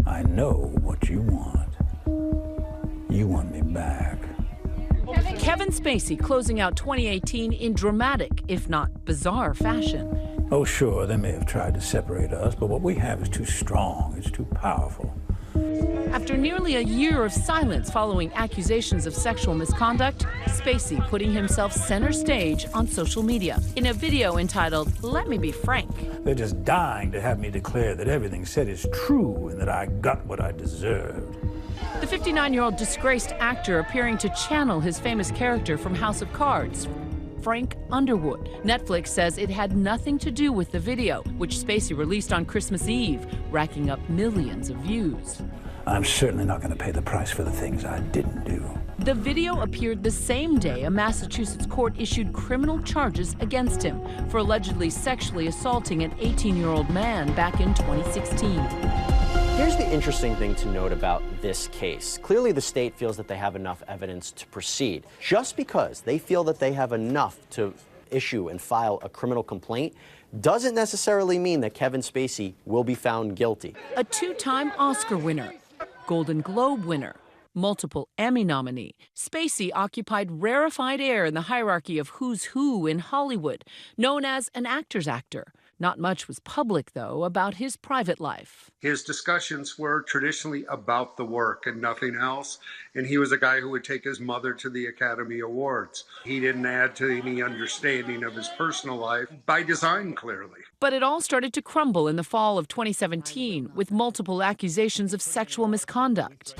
I know what you want. You want me back. Kevin Spacey closing out 2018 in dramatic, if not bizarre, fashion. Oh, sure, they may have tried to separate us, but what we have is too strong, it's too powerful. After nearly a year of silence following accusations of sexual misconduct, Spacey putting himself center stage on social media in a video entitled, "Let Me Be Frank." They're just dying to have me declare that everything said is true and that I got what I deserved. The 59-year-old disgraced actor appearing to channel his famous character from House of Cards, Frank Underwood. Netflix says it had nothing to do with the video, which Spacey released on Christmas Eve, racking up millions of views. I'm certainly not going to pay the price for the things I didn't do. The video appeared the same day a Massachusetts court issued criminal charges against him for allegedly sexually assaulting an 18-year-old man back in 2016. Here's the interesting thing to note about this case. Clearly, the state feels that they have enough evidence to proceed. Just because they feel that they have enough to issue and file a criminal complaint doesn't necessarily mean that Kevin Spacey will be found guilty. A two-time Oscar winner, Golden Globe winner, multiple Emmy nominee, Spacey occupied rarefied air in the hierarchy of who's who in Hollywood, known as an actor's actor. Not much was public, though, about his private life. His discussions were traditionally about the work and nothing else, and he was a guy who would take his mother to the Academy Awards. He didn't add to any understanding of his personal life, by design, clearly. But it all started to crumble in the fall of 2017 with multiple accusations of sexual misconduct.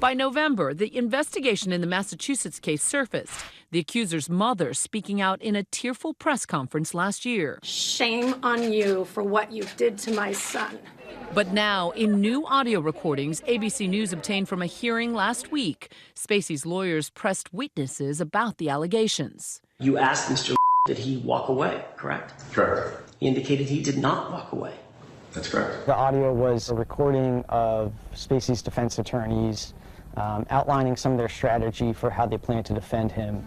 By November, the investigation in the Massachusetts case surfaced, the accuser's mother speaking out in a tearful press conference last year. Shame on you for what you did to my son. But now, in new audio recordings ABC News obtained from a hearing last week, Spacey's lawyers pressed witnesses about the allegations. You asked Mr. did he walk away, correct? Correct. He indicated he did not walk away. That's correct. The audio was a recording of Spacey's defense attorneys outlining some of their strategy for how they plan to defend him.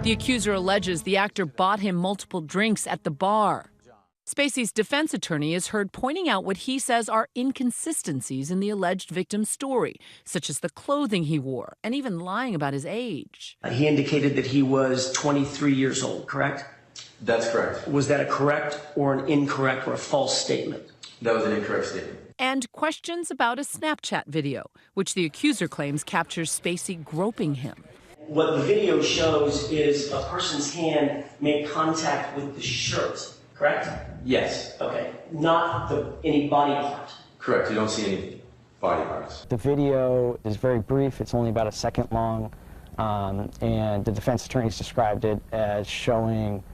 The accuser alleges the actor bought him multiple drinks at the bar. Spacey's defense attorney is heard pointing out what he says are inconsistencies in the alleged victim's story, such as the clothing he wore and even lying about his age. He indicated that he was 23 years old, correct? That's correct. Was that a correct or an incorrect or a false statement? That was an incorrect statement. And questions about a Snapchat video, which the accuser claims captures Spacey groping him. What the video shows is a person's hand make contact with the shirt, correct? Yes. Okay, not any body part. Correct. You don't see any body parts. The video is very brief. It's only about a second long, and the defense attorneys described it as showing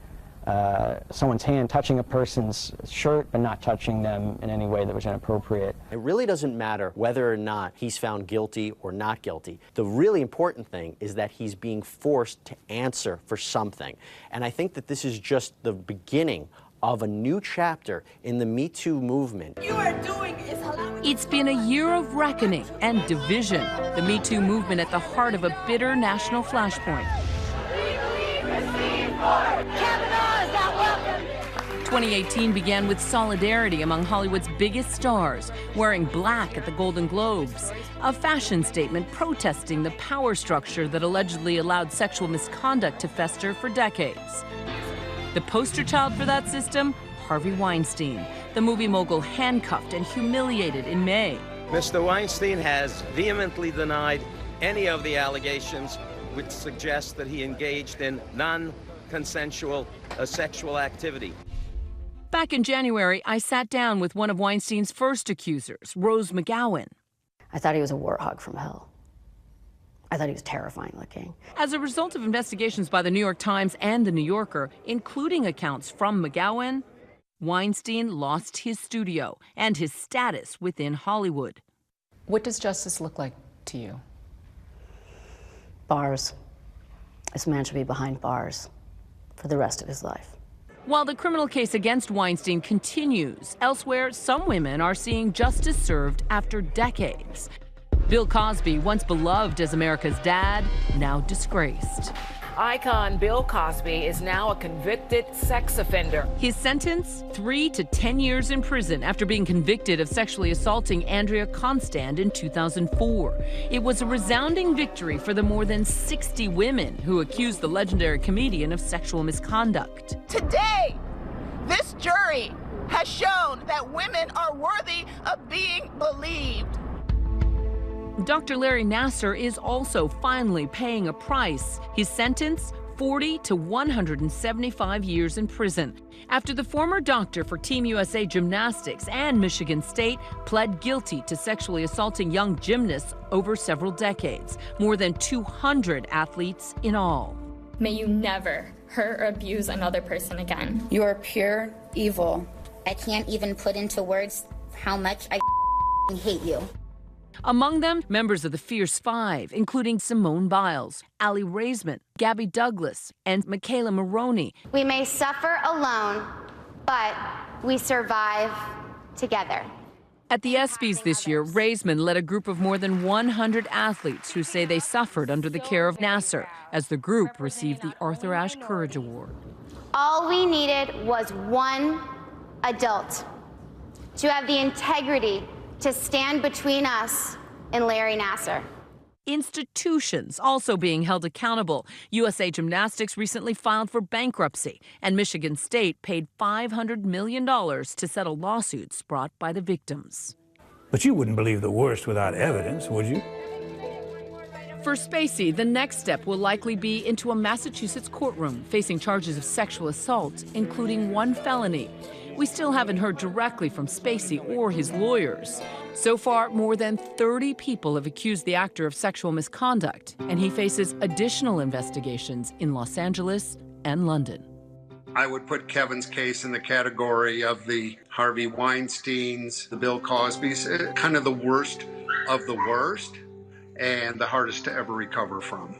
someone's hand touching a person's shirt but not touching them in any way that was inappropriate. It really doesn't matter whether or not he's found guilty or not guilty. The really important thing is that he's being forced to answer for something. And I think that this is just the beginning of a new chapter in the Me Too movement. It's been a year of reckoning and division. The Me Too movement at the heart of a bitter national flashpoint. 2018 began with solidarity among Hollywood's biggest stars, wearing black at the Golden Globes, a fashion statement protesting the power structure that allegedly allowed sexual misconduct to fester for decades. The poster child for that system, Harvey Weinstein, the movie mogul handcuffed and humiliated in May. Mr. Weinstein has vehemently denied any of the allegations which suggest that he engaged in non-consensual sexual activity. Back in January, I sat down with one of Weinstein's first accusers, Rose McGowan. I thought he was a warthog from hell. I thought he was terrifying looking. As a result of investigations by the New York Times and the New Yorker, including accounts from McGowan, Weinstein lost his studio and his status within Hollywood. What does justice look like to you? Bars. This man should be behind bars for the rest of his life. While the criminal case against Weinstein continues, elsewhere, some women are seeing justice served after decades. Bill Cosby, once beloved as America's dad, now disgraced. Icon Bill Cosby is now a convicted sex offender. His sentence, 3 to 10 years in prison after being convicted of sexually assaulting Andrea Constand in 2004. It was a resounding victory for the more than 60 women who accused the legendary comedian of sexual misconduct. Today, this jury has shown that women are worthy of being believed. Dr. Larry Nassar is also finally paying a price. His sentence, 40 to 175 years in prison, after the former doctor for Team USA Gymnastics and Michigan State pled guilty to sexually assaulting young gymnasts over several decades, more than 200 athletes in all. May you never hurt or abuse another person again. You are pure evil. I can't even put into words how much I hate you. Among them, members of the Fierce Five, including Simone Biles, Aly Raisman, Gabby Douglas, and Michaela Maroney. We may suffer alone, but we survive together. At the ESPYs this year, Raisman led a group of more than 100 athletes who say they suffered under the care of Nassar as the group received the Arthur Ashe Courage Award. All we needed was one adult to have the integrity to stand between us and Larry Nassar. Institutions also being held accountable. USA Gymnastics recently filed for bankruptcy, and Michigan State paid $500 million to settle lawsuits brought by the victims. But you wouldn't believe the worst without evidence, would you? For Spacey, the next step will likely be into a Massachusetts courtroom, facing charges of sexual assault, including 1 felony. We still haven't heard directly from Spacey or his lawyers. So far, more than 30 people have accused the actor of sexual misconduct, and he faces additional investigations in Los Angeles and London. I would put Kevin's case in the category of the Harvey Weinsteins, the Bill Cosbys, kind of the worst of the worst and the hardest to ever recover from.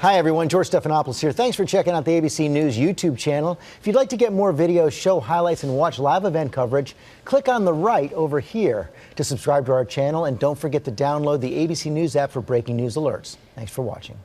Hi everyone, George Stephanopoulos here. Thanks for checking out the ABC News YouTube channel. If you'd like to get more videos, show highlights, and watch live event coverage, click on the right over here to subscribe to our channel, and don't forget to download the ABC News app for breaking news alerts. Thanks for watching.